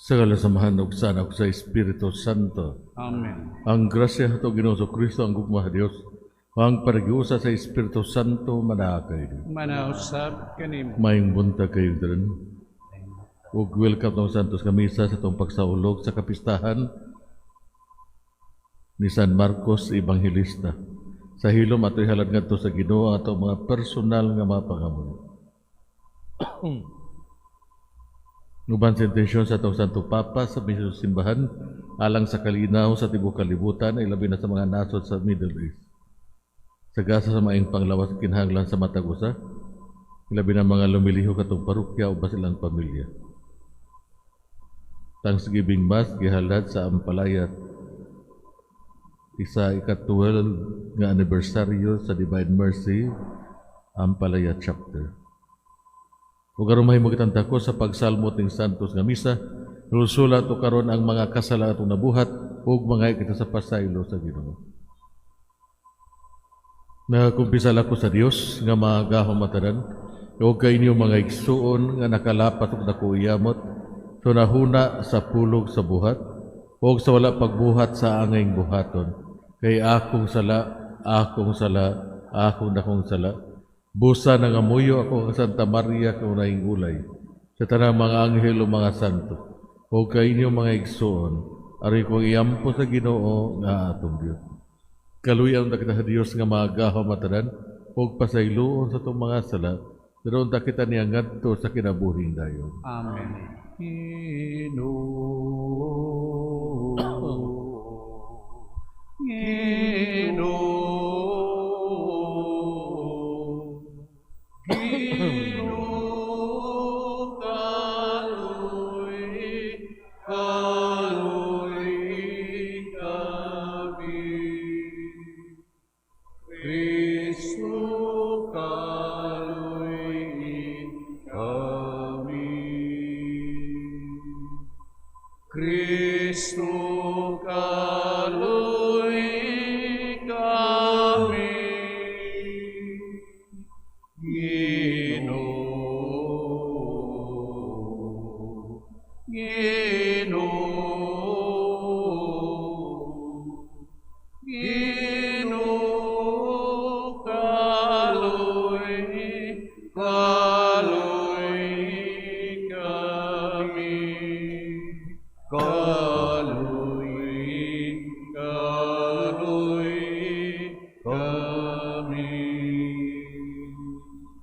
Sa kalasamahan ug sa anak sa Espiritu Santo. Amen. Ang grasya ato Ginoo Kristo ang gugma Dios, ang panagiusa sa Espiritu Santo manakay. Manausab kanimo. Maayong buntag kayo dran. Ug welcome ng Santos Kamisa sa itong pagsaulog sa kapistahan ni San Marcos Evangelista. Sa hilom ato'y halad ngadto sa Ginoo ato mga personal nga mga pangamuyo. Nuban sa intensyon sa itong Santo Papa sa misyon simbahan alang sa kalinaw sa tibuok kalibutan ay labi na sa mga nasod sa Middle East. Sa gasa sa maing panglawas kinahanglan sa matag usa, labi na mga lumiliho katong parokya o basilang pamilya. Thanksgiving Mass gihalad sa Ampalaya isa ika-12 nga anibersaryo sa Divine Mercy Ampalaya Chapter. Ug aron mahimong ko sa pagsalmo ting Santos nga misa, nulsulat o karon ang mga kasala atong nabuhat ug mga kita sa pasaylo sa Ginoo. Nakakumpisal ako sa Dios nga magahom matanan, ug kay inyo mga igsuon nga nakalapat ug nakuiyamot, so nahuna sa pulog sa buhat, ug sa wala pagbuhat sa angayng buhaton, kay akong sala, akong sala. Busa nangamuyo ako ang Santa Maria kaunayng ulay, sa tanang mga anghel o mga santo, o kay inyo mga igsoon, aray kong iyampo sa Ginoo nga atong Dios. Kaluyan ta kita sa Dios nga magahom matanan, o pasayloon sa itong mga sala, daron ta kita niya ngadto sa kinabuhing dayon. Amen.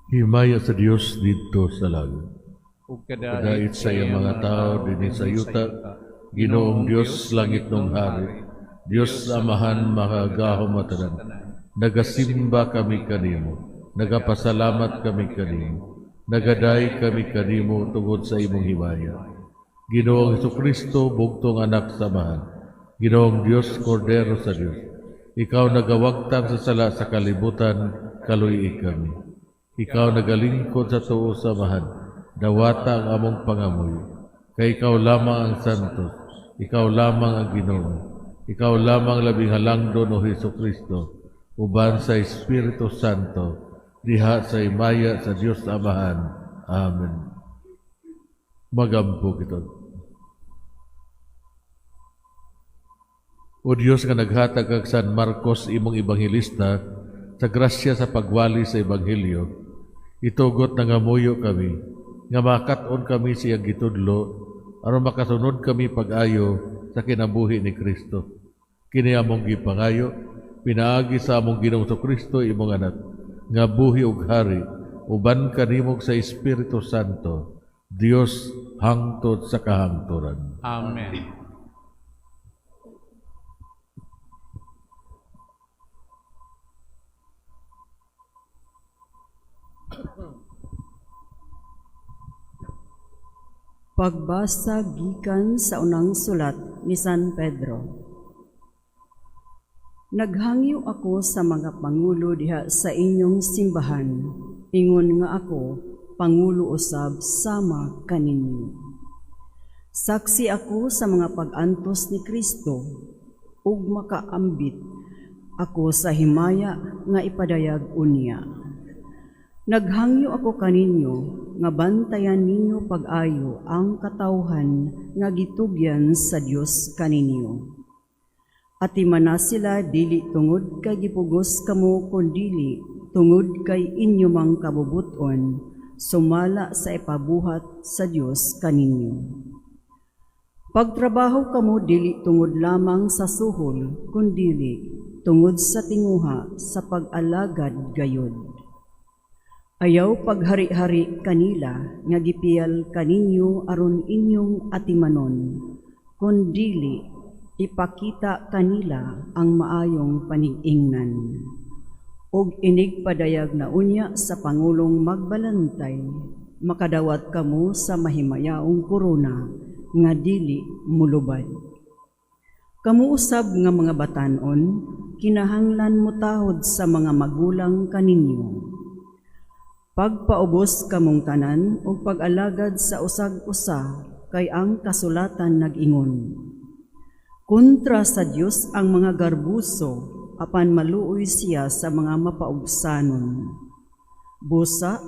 Himaya sa Dios dito sa langit. Ug Kadait sa iyang mga tao dinhi sa yuta, Ginoong Dios langit nung hari, Dios Amahan makagahom matanan. Nagasimba kami kanimo, nagapasalamat kami kanimo, nagaday kami kanimo tungod sa imong himaya. Ginoong Jesucristo bugtong anak sa Amahan, Ginoong Dios Kordero sa Dios, ikaw nagawagtan sa sala sa kalibutan, kaluy kami. Ikaw nagalingkod sa tuo sa Amahan, dawata ang among pangamuyo. Kay ikaw lamang ang Santos, ikaw lamang ang Ginoo, ikaw lamang labing halangdon o Jesucristo, uban sa Espiritu Santo, diha sa imaya sa Dios Amahan. Amen. Magampo kita. O Dios nga naghatag kag San Marcos imong Evangelista sa grasya sa pagwali sa Ebanghelyo, itugot na ngamuyo kami, nga makat-on kami siyang gitudlo, aron makasunod kami pag-ayo sa kinabuhi ni Kristo. Kini among gipangayo, pinaagi sa among Ginoong Kristo imong anak, nga buhi ug hari, uban kanimog sa Espiritu Santo, Dios hangtod sa kahangturan. Amen. Pagbasa gikan sa unang sulat ni San Pedro. Naghangyo ako sa mga pangulo diha sa inyong simbahan, ingon nga ako, pangulo usab sama kaninyo. Saksi ako sa mga pag-antos ni Kristo, ug makaambit ako sa himaya nga ipadayag unya. Naghangyo ako kaninyo nga bantayan ninyo pag-ayo ang katawhan nga gitugyan sa Dios kaninyo. At imana sila dili tungod kay gipugos kamo kundili tungod kay inyo mang kabubuton sumala sa ipabuhat sa Dios kaninyo. Pagtrabaho kamo dili tungod lamang sa suhol kundili tungod sa tinguha sa pag-alagad gayod. Ayaw paghari-hari kanila nga gipiyal kaninyo aron inyong atimanon kundili ipakita kanila ang maayong panig-ingnan. Og inigpadayag na unya sa Pangulong magbalantay, makadawat kamo sa mahimayaong korona nga dili mulubad. Kamu usab nga mga batanon, kinahanglan mo tahod sa mga magulang kaninyo. Pagpaubos kamong tanan o pag-alagad sa usag-usa kay ang kasulatan nag-ingon. Kontra sa Dios ang mga garbuso, apan maluoy siya sa mga mapaubsanon. Busa,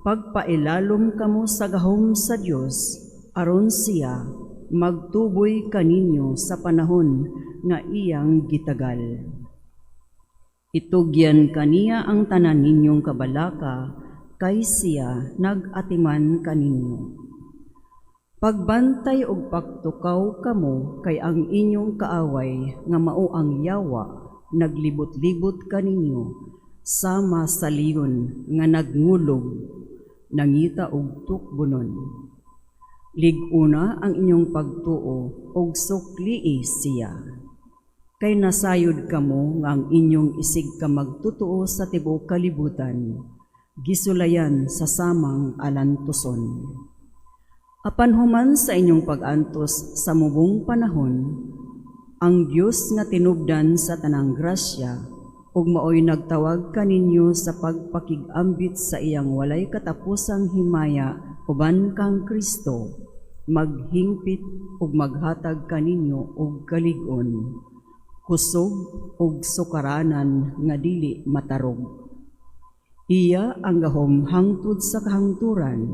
pagpailalom kamo sa gahom sa Dios, aron siya magtuboy kaninyo sa panahon nga iyang gitagal. Itugyan kaniya ang tanan ninyong kabalaka, kay siya nag-atiman kaninyo. Pagbantay og pagtukaw kamo kay ang inyong kaaway nga mao ang yawa naglibot-libot kaninyo sama sa liyon nga nagngulog nangita og tukbunon. Liguna ang inyong pagtuo og suklii siya. Kay nasayod kamo nga ang inyong isig ka magtutuo sa tibuok kalibutan, gisulayan sa samang alantuson. Apan human sa inyong pag-antos sa mubong panahon, ang Dios nga tinubdan sa tanang grasya, ug maoy nagtawag kaninyo sa pagpakigambit sa iyang walay katapusang himaya uban kang Kristo, maghingpit ug maghatag kaninyo og kalig-on, kusog ug sukaranan nga dili matarog. Iya ang gahom hangtod sa kahangturan.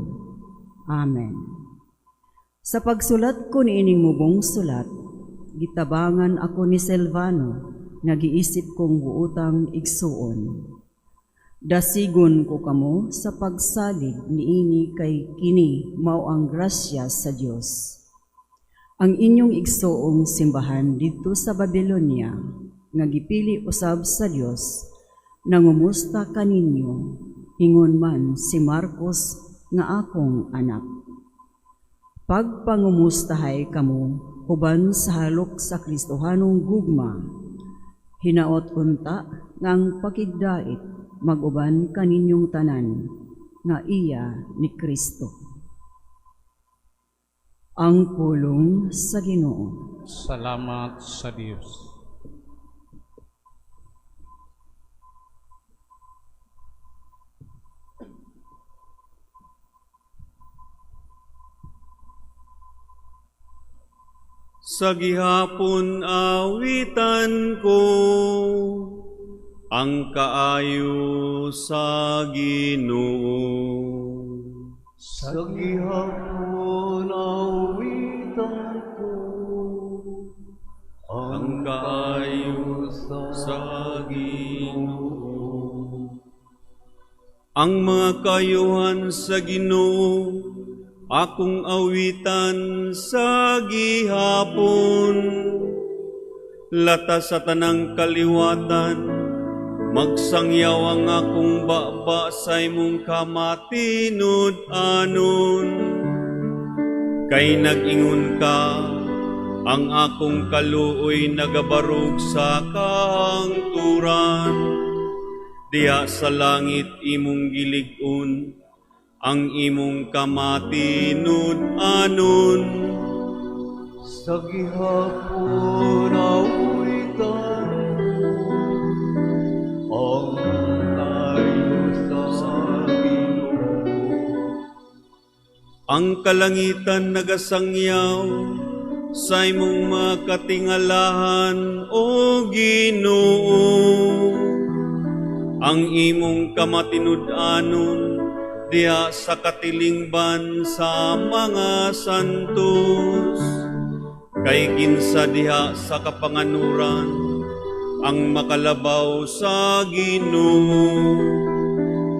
Amen. Sa pagsulat ko ni ining mubong sulat, gitabangan ako ni Silvano, nagiisip kong buutang igsuon. Dasigon ko kamo sa pagsalig niini kay kini mao ang grasya sa Dios. Ang inyong igsuong simbahan dito sa Babylonia, nga gipili usab sa Dios, nangumusta kaninyo, ingon man si Marcos nga akong anak. Pagpangumustahay kamo uban sa halok sa Kristohanong gugma, hinaot unta ngang pakigdait maguban kaninyong tanan nga iya ni Kristo. Ang pulong sa Ginoo. Salamat sa Diyos. Sa gihapon awitan ko ang kaayo sa Ginoo. Sa gihapon awitan ko Ang kaayo sa Ginoo. Ang mga kayuhan sa Ginoo, akong awitan sa gihapon. Lata sa tanang kaliwatan, magsangyaw ang akong baba sa imong kamatinod anon. Kay nag-ingon ka, ang akong kaluoy nagabarog sa kahangturan. Diha sa langit imong gilig-on, ang imong kamatinod anon. sa gihapon awitan ang layo sa Ginoo. Ang kalangitan nagasangyaw sa imong makatingalahan, O Ginoo. Ang imong kamatinud-anon diha sa katilingban sa mga santos, kay kinsa diha sa kapanganuran ang makalabaw sa Ginoo,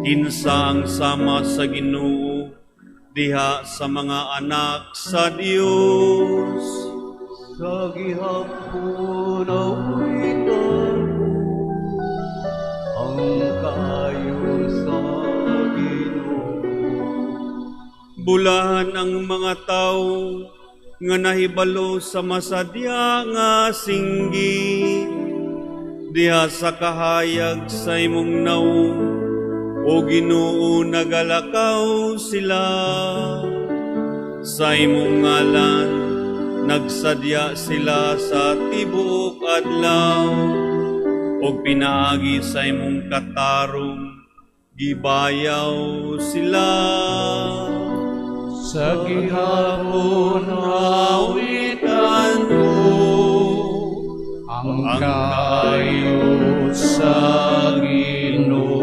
kinsa ang sama sa Ginoo diha sa mga anak sa Dios. Sa gihapon awitan ang kayo sa Ginoo. Bulahan ang mga tao nga nahibalo sa masadya nga singgi, diha sa kahayag sa imong naong, o Ginoo nagalakaw sila. Sa imong ngalan nagsadya sila sa tibuok adlaw, o pinaagi sa imong katarong gibayaw sila. Sa gihapon awitan ko ang kayo sa Ginoo.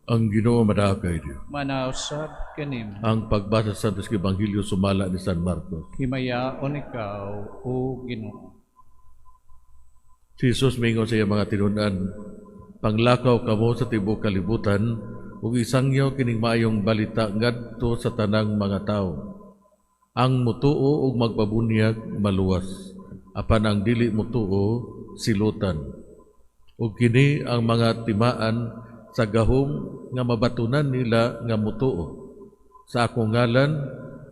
Ang Ginoo madakay Diyo. Manausab kanim. Ang pagbasa sa Santos Ebanghelyo sumala ni San Marcos. Himayaon ikaw, O Ginoo. Si Jesus mingon sa iyang mga tinunan, panglakaw kamo sa tibuok kalibutan, ug isangyaw kining maayong balita ngadto sa tanang mga tao. Ang mutuo ug magpabunyag maluwas, apan ang dili mutuo silutan. Ug kini ang mga timaan sa gahom nga mabatunan nila nga mutuo. Sa akong ngalan,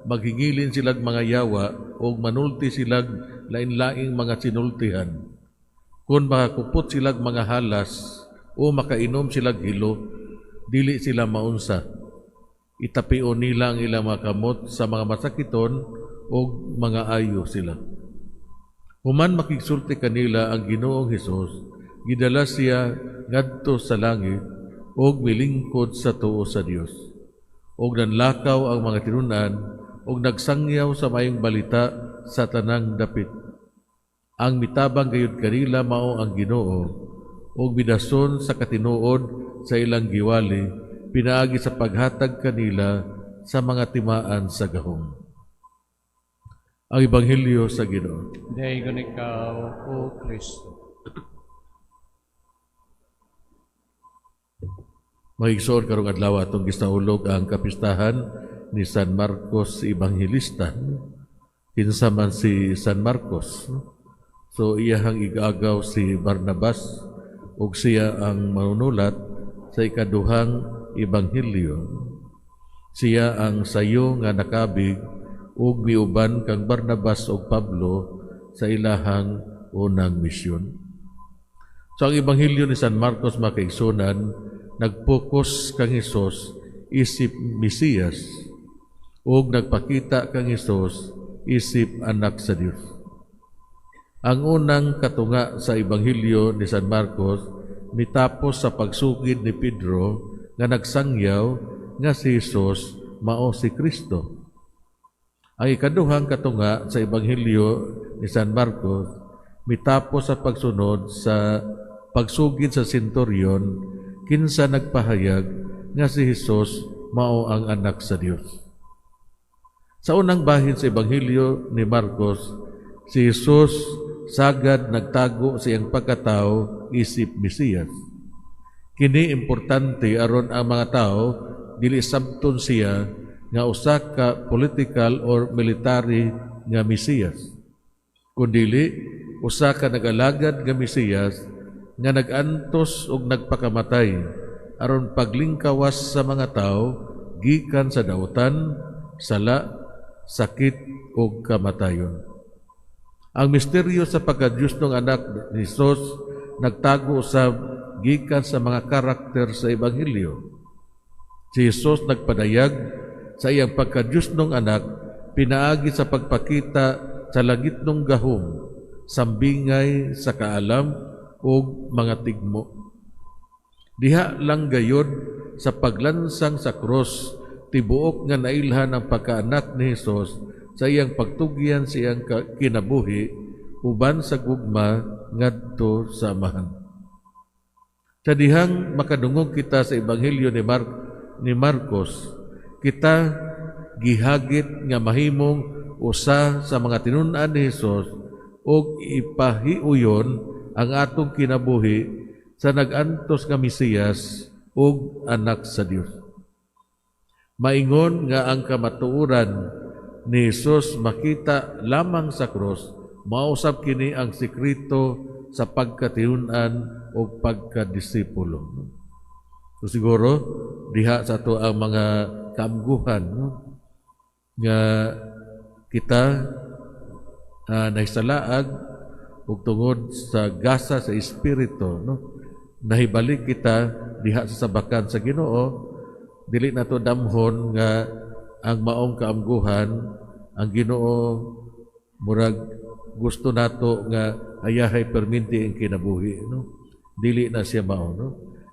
maghingilin silag mga yawa o manulti silag lain-laing mga sinultihan. Kung makakupot silag mga halas o makainom silag hilo, dili sila maunsa. Itapion nila ang ilang mga kamot sa mga masakiton o mga ayo sila. Human makigsulti kanila ang Ginoong Hesus, gidala siya ngadto sa langit og milingkod sa tuo sa Dios. Og nanlakaw ang mga tinunan og nagsangyaw sa mayong balita sa tanang dapit. Ang mitabang gayud kanila mao ang Ginoo og bidason sa katinuod sa ilang giwali pinaagi sa paghatag kanila sa mga timaan sa gahom. Ang Ebanghelyo sa Ginoo. Dayon ikaw, O Kristo. Mahigsoon karong adlaw atong gisaulog ang kapistahan ni San Marcos Evangelista. Kinsa man si San Marcos. So iyahang igagaw si Barnabas ug siya ang manunulat sa ikaduhang ebanghelyo. Siya ang sayo nga nakabig ug miuban kang Barnabas ug Pablo sa ilahang unang misyon. So ang ebanghelyo ni San Marcos makaigsunan nagpokus kang Hesus isip Mesiyas ug nagpakita kang Hesus isip anak sa Dios. Ang unang katunga sa ebanghelyo ni San Marcos mitapos sa pagsugid ni Pedro nga nagsangyaw nga si Hesus mao si Kristo. Ang ikaduhang katunga sa ebanghelyo ni San Marcos mitapos sa pagsunod sa pagsugid sa senturyon kinsa nagpahayag nga si Hesus mao ang anak sa Dios. Sa unang bahin sa ebanghelyo ni Marcos, si Hesus sagad nagtago sa iyang pagkatao isip Mesiyas. Kini importante aron ang mga tao dili sabton siya nga usa ka political or military nga Mesiyas, kundi usa ka nagalagad nga Mesiyas nga nagantos ug nagpakamatay aron paglingkawas sa mga tao gikan sa dautan, sala, sakit ug kamatayon. Ang misteryo sa pagka-Diyos ng anak ni Jesus nagtago usab gikan sa mga karakter sa Ebanghelyo. Si Jesus nagpadayag sa iyang pagka-Diyos ng anak pinaagi sa pagpakita sa langit ng gahom, sambingay sa kaalam o mga tigmo. Diha lang gayod sa paglansang sa krus, tibuok nga nailhan ang pagkaanak ni Jesus sa iyang pagtugyan sa iyang kinabuhi uban sa gugma ngadto sa amahan. Sa dihang makadungog kita sa Ebanghelyo ni Marcos, kita gihagit nga mahimong usa sa mga tinun-an ni Jesus ug ipahiuyon ang atong kinabuhi sa nagantos nga Mesiyas ug anak sa Dios. Maingon nga ang kamatuoran ni Jesus makita lamang sa krus, mausab kini ang sekreto sa pagkatinun-an o pagkadisipulo. So siguro diha sa ato ang mga kaamguhan, no? Nga kita nahisalaag ug tungod sa gasa sa espiritu, no? Nahibalik kita diha sa sabakan sa Ginoo, dili nato damhon nga ang maong kaamguhan ang Ginoo murag gusto nato nga ayahay perminti ang kinabuhi, no? Dili na siya mao, no?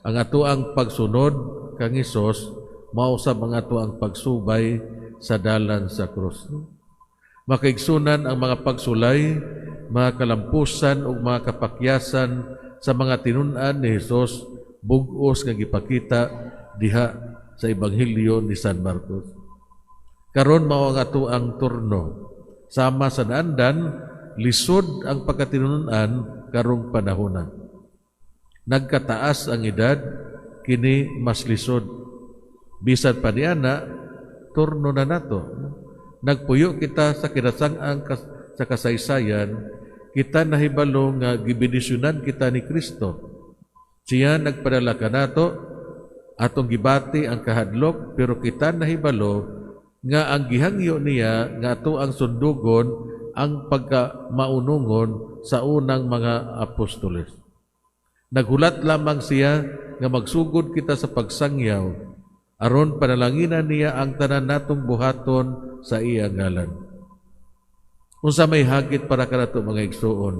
Ang ato ang pagsunod kang Hesus mausab ang ato ang pagsubay sa dalan sa krus, no? Makaigsunan ang mga pagsulay, mga kalampusan ug mga kapakyasan sa mga tinun-an ni Hesus bug-os nga gipakita diha sa Ebanghelyo ni San Marcos. Karon mao ang ato ang turno. Sama sa naandan, lisod ang pagkatinunan karong panahona. Nagkataas ang edad, kini mas lisod. Bisan pa niana, turno na nato. Nagpuyo kita sa kinasang-ang sa kasaysayan, kita nahibalo nga gibenisyonan kita ni Kristo. Siya nagpadala ka nato, atong gibati ang kahadlok, pero kita nahibalo nga ang gihangyo niya nga ato ang sundugon ang pagkamaunungon sa unang mga apostoles. Naghulat lamang siya nga magsugod kita sa pagsangyaw aron panalanginan niya ang tanan natong buhaton sa iya ngalan. Unsa may hagit para kanato mga igsuon?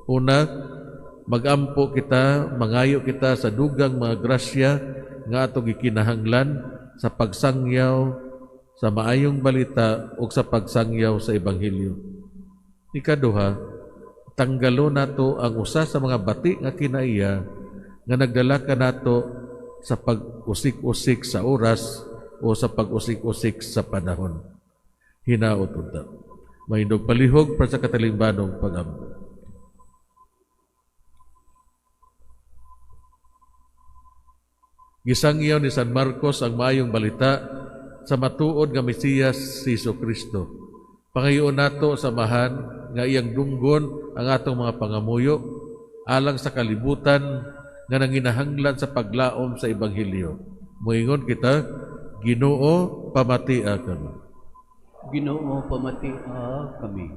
Una, magampo kita, mangayo kita sa dugang mga grasya nga atong gikinahanglan sa pagsangyaw sa maayong balita o sa pagsangyaw sa Ebanghelyo. Ikaduha, tanggalo nato ang usa sa mga bati nga kinaiya nga nagdala ka nato sa pag-usik-usik sa oras o sa pag-usik-usik sa panahon. Hinaot unta. Mahindog palihog para sa katalingbanong pag-ampo. Gisangyaw ni San Marcos ang maayong balita sa matuod nga Mesiyas si Jesucristo. Pangayoon nato samahan nga iyang dunggon ang atong mga pangamuyo alang sa kalibutan nga nanginahanglan sa paglaom sa Ebanghelyo. Moingon kita, Ginoo, pamatia kami. Ginoo, pamatia kami.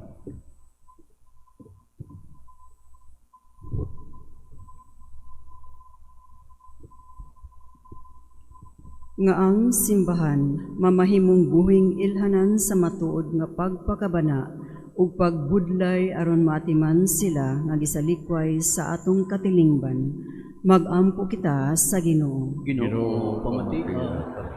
Nga ang simbahan mamahimong buhing ilhanan sa matuod nga pagpakabana ug pagbudlay aron matiman sila nga gisalikway sa atong katilingban. Magampo kita sa Ginoo. Ginoo, pamatia kami.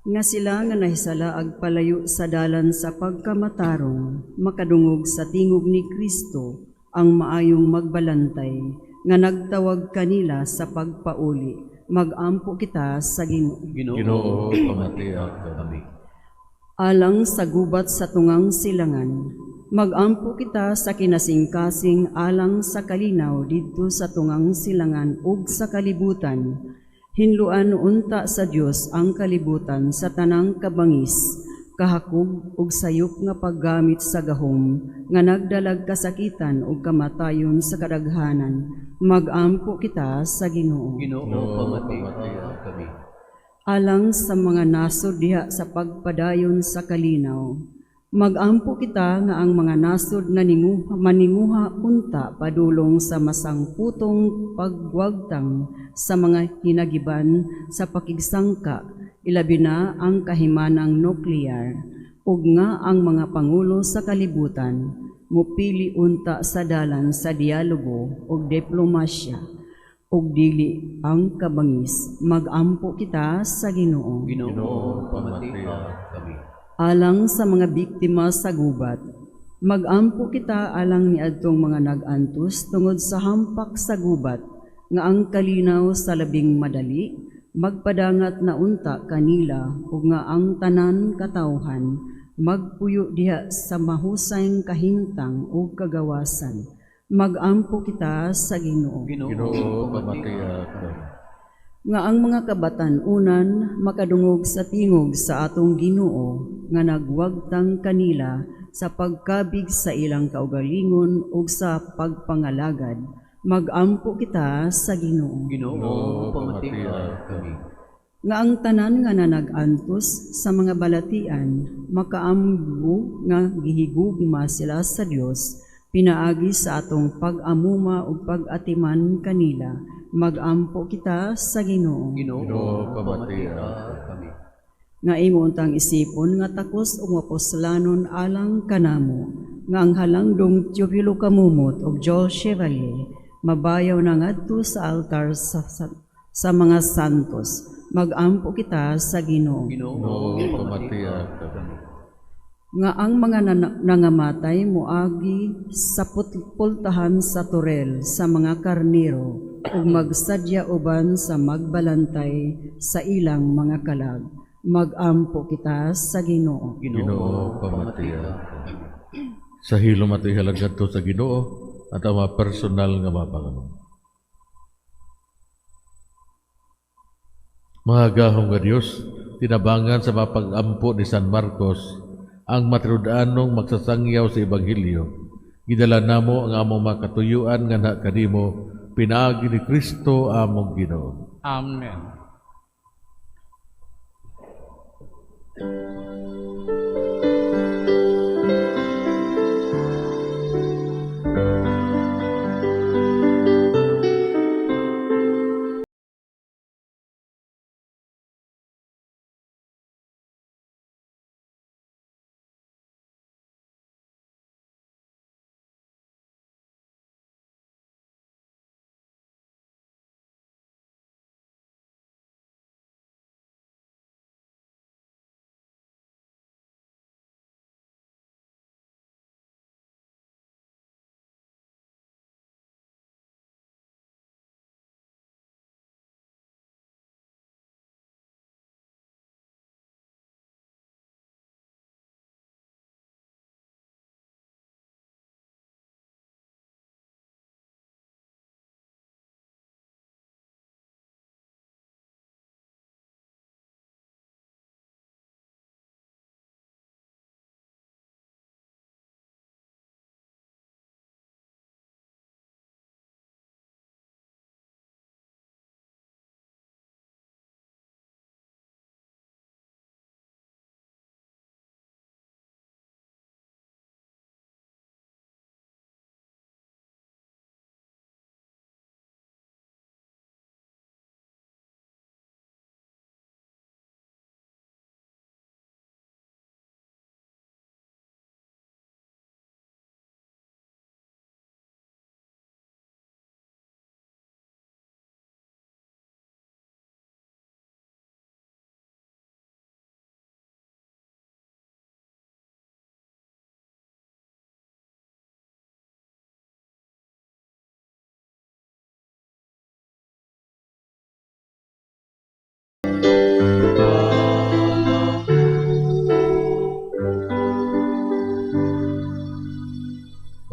Nga sila nga nahisala ag palayo sa dalan sa pagkamatarong, makadungog sa tingog ni Kristo ang maayong magbalantay, nga nagtawag kanila sa pagpauli. Magampo kita sa Ginoo. Ginoo, pamatia kami. Alang sa gubat sa tungang silangan, magampo kita sa kinasingkasing alang sa kalinaw didto sa tungang silangan ug sa kalibutan. Hinluan unta sa Dios ang kalibutan sa tanang kabangis, kahakog ug sayop nga paggamit sa gahom, nga nagdalag kasakitan ug kamatayon sa kadaghanan, magampo kita sa Ginoo. Ginoo, pamatiha kami. Alang sa mga nasod diha sa pagpadayon sa kalinaw, magampo kita nga ang mga nasod na manimuha unta padulong sa masangputong pagwagtang sa mga hinagiban sa pakigsangka, ilabi na ang kahimanang nuklear, ug nga ang mga pangulo sa kalibutan mupili unta sa dalan sa dialogo ug diplomasya, ug dili ang kabangis. Magampo kita sa Ginoo. Ginoo, pamatiha kami. Alang sa mga biktima sa gubat, magampo kita alang niadtong mga nag-antos tungod sa hampak sa gubat, nga ang kalinaw sa labing madali, magpadangat na unta kanila, ug nga ang tanan katawhan, magpuyo diha sa mahusayng kahintang o kagawasan. Magampo kita sa Ginoo. Ginoo, pamatiha kami. Nga ang mga kabatan-unan makadungog sa tingog sa atong Ginoo, nga nagwagtang kanila sa pagkabig sa ilang kaugalingon ug sa pagpangalagad. Magampo kita sa Ginoo. Ginoo, pamatiha kami. Nga ang tanan nga nanag-antos sa mga balatian, makaamgo nga gihigugma sila sa Dios, pinaagi sa atong pag-amuma ug pag-atiman kanila. Magampo kita sa Ginoo. Ginoo, pamatiha kami. Nga imo untang isipon nga takos ug apostolanon alang kanamo, nga ang halangdong Teofilo Kamumot ug Joel Chevalier mabayaw na ngadto sa altar sa mga santos. Magampo kita sa Ginoo. Ginoo, pamatiha kami. Nga ang mga nangamatay moagi sa pultahan sa turel sa mga karnero ug magsadya uban sa magbalantay sa ilang mga kalag. Magampo kita sa Ginoo. Ginoo, pamatiha kami. Sa hilom at ihalagad to sa Ginoo at ang mga personal nga mapanganon. Mga gahong nga Diyos, tinabangan sa mapag-ampo ni San Marcos ang matinud-anong magsasangyaw sa Ebanghelyo. Gidala namo ang among makatuyuan nga na kanimo, pinaagi ni Kristo among Ginoo. Amen.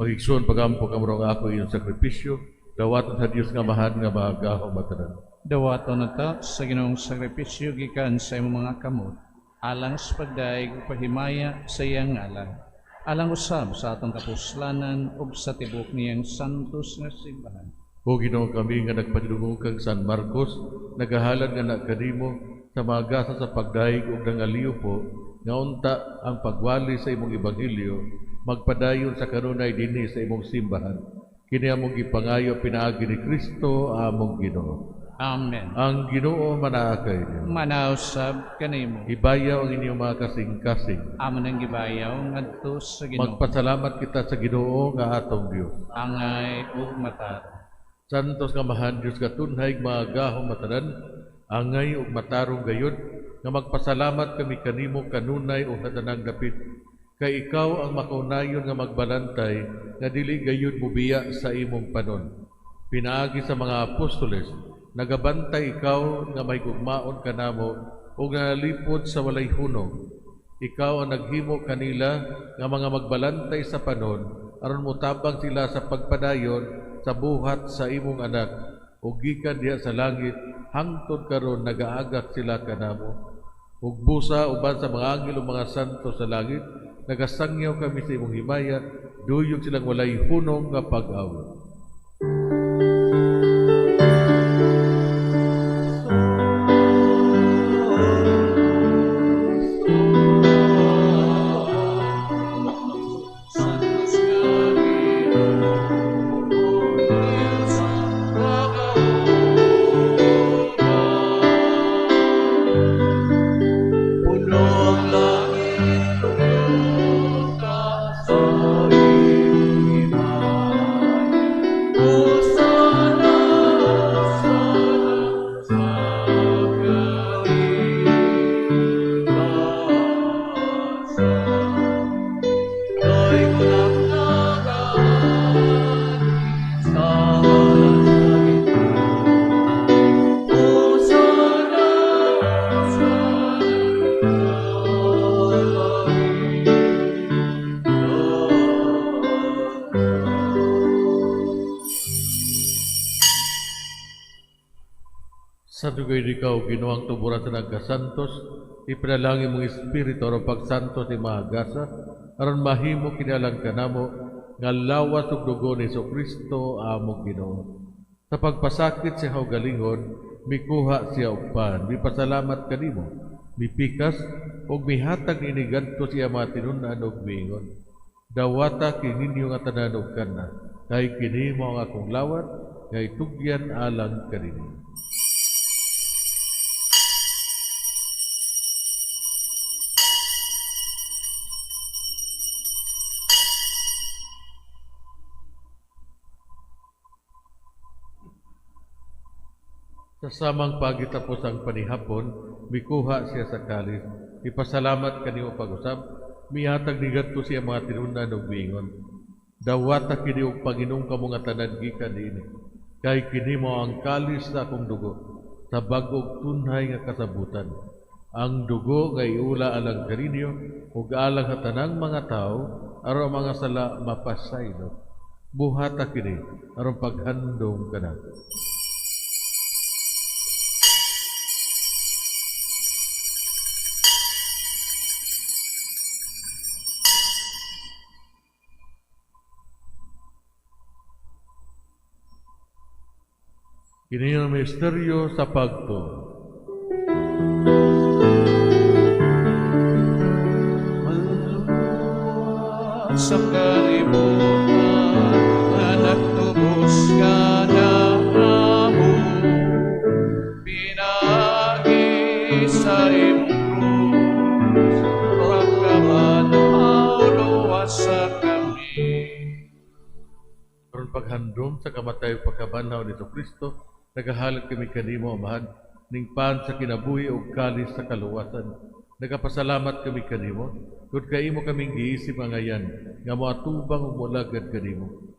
Magigsoon pagampo kamurong ako iyong sakripisyo, dawatan sa Diyos nga mahal nga maagahong matanan. Dawaton na ta sa Ginoong sakripisyo gikan sa imong mga kamot. alang sa pagdaig pahimaya sa iyang ngalan, alang usab sa atong kapuslanan ug sa tibok niyang santos nga simbahan. O Ginoo, kami nga nagpadulong kang San Marcos, nagahalad nga na kanimo sa mga gasa sa pagdaig ug nangaliw po, nga unta ang pagwali sa imong ebanghelyo, magpadayon sa kanunay dinhi sa imong simbahan. Kini among gipangayo pinaagi ni Kristo among Ginoo. Amen. Ang Ginoo manaakay niyo. Manausab kanimo. Ibayaw ang inyong mga kasing-kasing. Amon ang gibayaw ngadto sa Ginoo. Magpasalamat kita sa Ginoo nga atong Dios. Angay ug matar. Santos nga mahan Diyos katunhay mga gahong matanan, angay ug matarong gayud, nga magpasalamat kami kanimo kanunay o hatanang dapit. Kay ikaw ang makaunayon nga magbalantay, nga dili gayud mubiya sa imong panon. Pinaagi sa mga apostoles, nagabantay ikaw nga may gugmaon kanamo o nalipod sa walay hunong. Ikaw ang naghimo kanila nga mga magbalantay sa panon, aron mutabang sila sa pagpadayon sa buhat sa imong anak, ug gikan diha sa langit hangtod karon nagaagat sila kanamo. Ug busa uban sa mga anghel ug mga santo sa langit, nagasangyaw kami sa imong himaya, duyog silang walay hunong nga pag-awa. Sa dugay ikaw, Ginoong tuburan sa nagkasantos, ipinalangin mong Espiritu aron pagsantos ni mahagasa, aron mahimo kinalang kanamo, nga lawas ug dugo ni Kristo among Ginoo. Sa pagpasakit siya galingon, mikuha siya og pan, mipasalamat kanimo, mipikas, ug mihatag ni ganto siya mga tinunan ug miingon. Dawata kininyo nga tanan og kana, kay kini mo ang akong lawat, kay tugyan alang kanini. Sa samang pagitapos ang panihapon, mikuha siya sa kalis. Ipasalamat kanimo pag-usab, mihatag ni gadto siya mga tinunan ug miingon. Dawata kini og Panginoong kamo nga tanan gikan niini. Kay kini mao ang kalis sa akong dugo, sa bag-ong tunhay nga kasabutan. Ang dugo nga iula alang kaninyo ug alang sa tanang mga tao aron ang mga sala mapasaylo. Buhata kini aron paghandom kana. Kini ang misteryo sa pagto. Sa kalibutan na nagtubos ka na amo, pinagi sa imong krus, pagkamanaw luwas sa kami. Karon paghandom sa kamatay pagkabanaw ni Kristo, nagahalad kami kanimo, Amahan, ning pan sa kinabuhi ug kalis sa kaluwasan. Nagapasalamat kami kanimo, kud kaimo kaming giisip nga ngayan, nga moatubang ug molagad kanimo.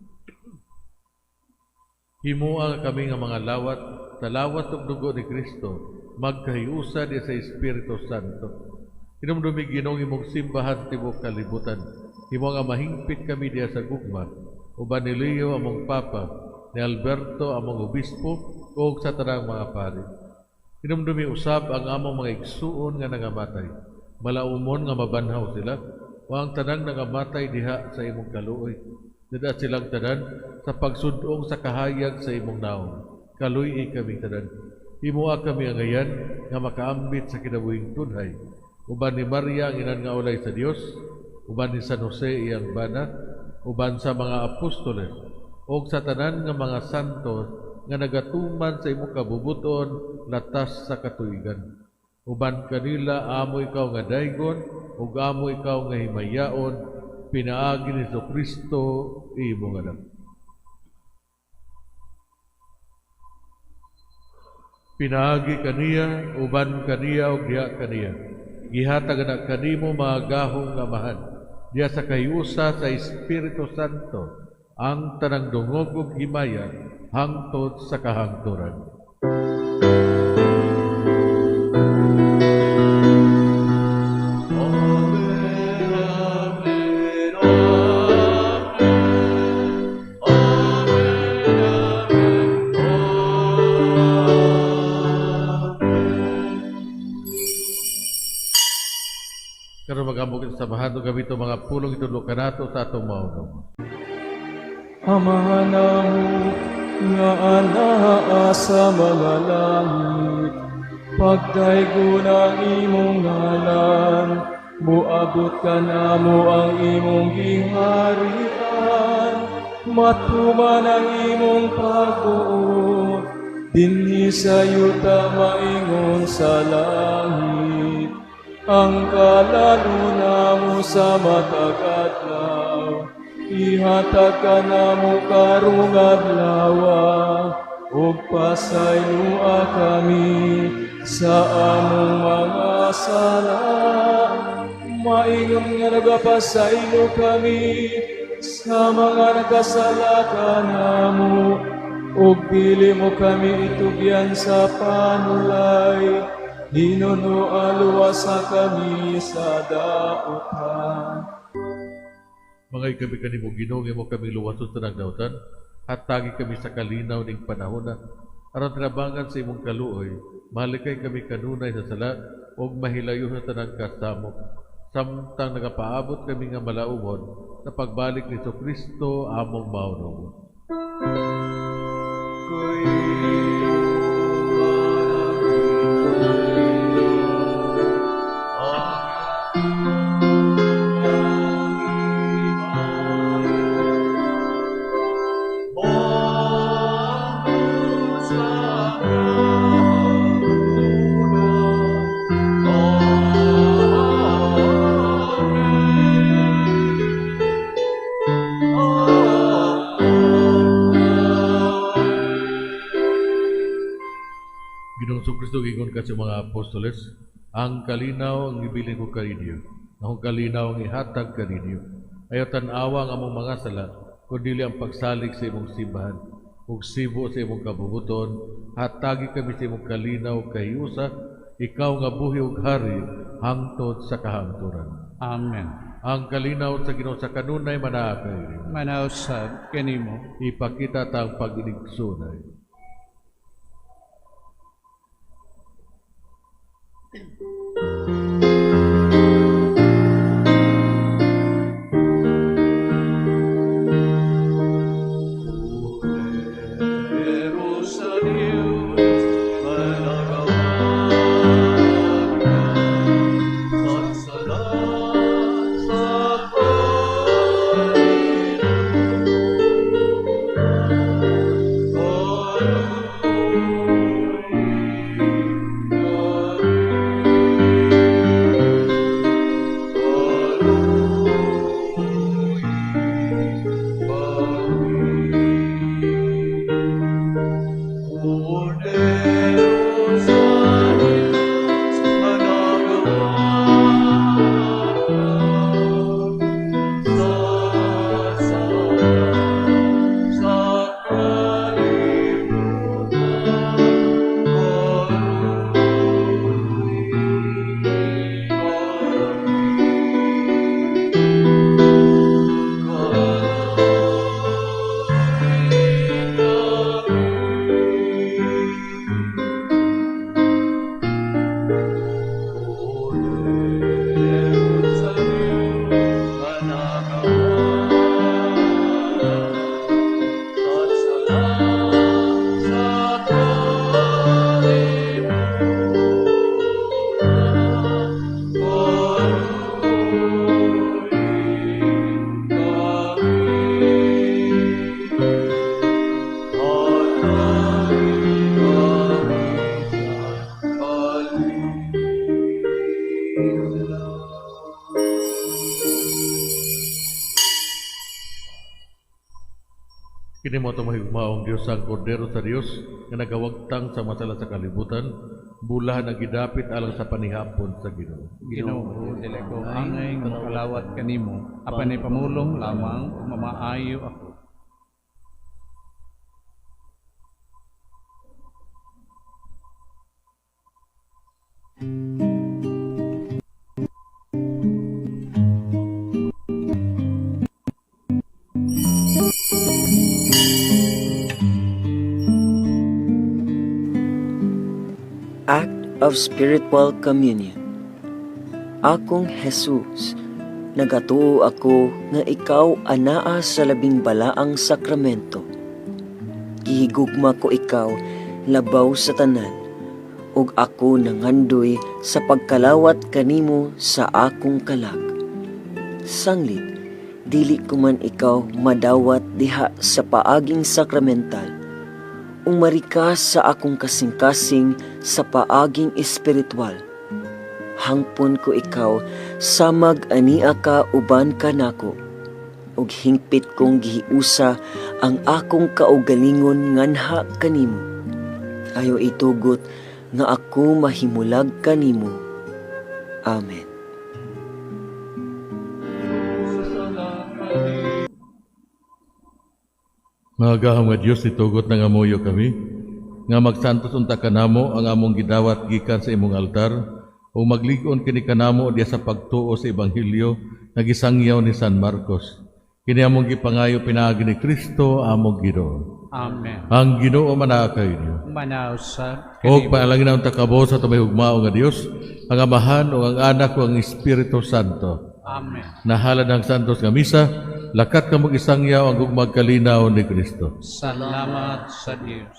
Himuang kami nga mga lawat, sa lawat ug dugo ni Kristo, magkahiusa di sa Espiritu Santo. Hinumdumi Ginoong imong simbahan tibok kalibutan, himo nga mahingpit kami diya sa gugma, uban ni Leo among Papa, ni Alberto among obispo, o sa tanang mga pari. Hinumdumi usab ang among mga igsuon nga nangamatay. Malaumon nga mabanhaw sila, o ang tanang nangamatay diha sa imong kaluoy. Dada silang tanan sa pagsudong sa kahayag sa imong naong. Kaluy kami tanan. Himuha kami angayan nga makaambit sa kinabuhing tunhay. Uban ni Maria ang inan nga ulay sa Dios, uban ni San Jose iyang bana, uban sa mga apostoles, o sa tanan nga mga santos nga nagatuman sa imong kabubuton latas sa katuigan. Uban kanila amo ikaw nga daygon, ug amo ikaw nga himayaon, pinaagi ni Kristo imong anak. Pinaagi kaniya, uban kaniya, ug diha kaniya. Gihatag na kanimo mga gahong amahan. Diya sa kayusa sa Espiritu Santo, ang tanang dungog ug himaya hangtod sa kahangturan. Karon magambog sa samahan ug gamito mga pulong itudlo kanato sa atong maunong. Amahan namo nga anaa sa mga langit, pagdaygon ang imong ngalan, muabot ka namo ang imong giharian, matuman ang imong pagbuot, dinhi sa yuta maingon sa langit. Ang kalaluna mo sa matagadlaw, ihatag ka namo karong adlawa, ug pasaylua kami sa among mga sala. Maingon nga nagapasaylo kami sa mga nagkasala kanamo, ug dili mo kami itugyan sa panulay. Hinuno aluwasa kami sa dautan. Mga kami kanimo Ginoo, mo kami luwason sa nagdautan, at tagi kami sa kalinaw ning panahon. Aron trabangan sa imong kaluoy, malikay kami kanunay sa sala, ug mahilayo sa tanang kasamo. Samtang nagapaabot kami nga malaumon, sa pagbalik ni Kristo among maunong. Ginoong Kristo giingon ka sa mga apostoles, ang kalinaw ang ibilin ko kaninyo, ang kalinaw ang ihatag kaninyo. Ayaw tanawa ang among mga sala, kundi ang pagsalig sa imong simbahan, ug sibo sa imong kabubuton, hatagi kami sa imong kalinaw kahiusa, ikaw nga buhi ug hari, hangtod sa kahangturan. Amen. Ang kalinaw sa Ginoo sa kanunay manaakay, Manausab kanimo. ipakita tang pag-inigsunay. Kini mo itong mahigmaong Diyos ang Kordero sa Diyos nga nagawagtang sa masala sa kalibutan, bulahan ang gidapit alang sa panihapon sa Ginoo. Ginoo, dili ko angay nga makalawat kanimo, apan ay pamulong lamang ug mamaayo ako. Act of Spiritual Communion. Akong Jesus, nagatuo ako nga ikaw anaa sa labing balaang sakramento. Gihigugma ko ikaw labaw sa tanan, ug ako nangandoy sa pagkalawat kanimo sa akong kalag. Sanglit, dili ko man ikaw madawat diha sa paaging sakramental, umarika sa akong kasing-kasing sa paaging espiritual. Hangpon ko ikaw, samag ania ka uban ka nako, ug hingpit kong gihiusa ang akong kaugalingon nganha kanimo. Ayo itugot nga ako mahimulag kanimo. Amen. Mga gaham nga Diyos, itugot na nga moyo kami, nga magsantos unta kanamo ang among gidawat gikan sa imong altar, o magligon kini kanamo diya sa pagtuo sa Ebanghelyo nga gisangyaw ni San Marcos. Kini among gipangayo pinaagi ni Kristo among Ginoo. Amen. Ang Ginoo manakay niyo. Manaw sa O paalangin na unta kabo sa tumahigmao nga Dios, ang Amahan o ang Anak o ang Espiritu Santo. Amen. Nahalad ang santos nga misa, lakat ka mag-isangyaw ang gugmag kalinaw ni Kristo. Salamat sa Dios.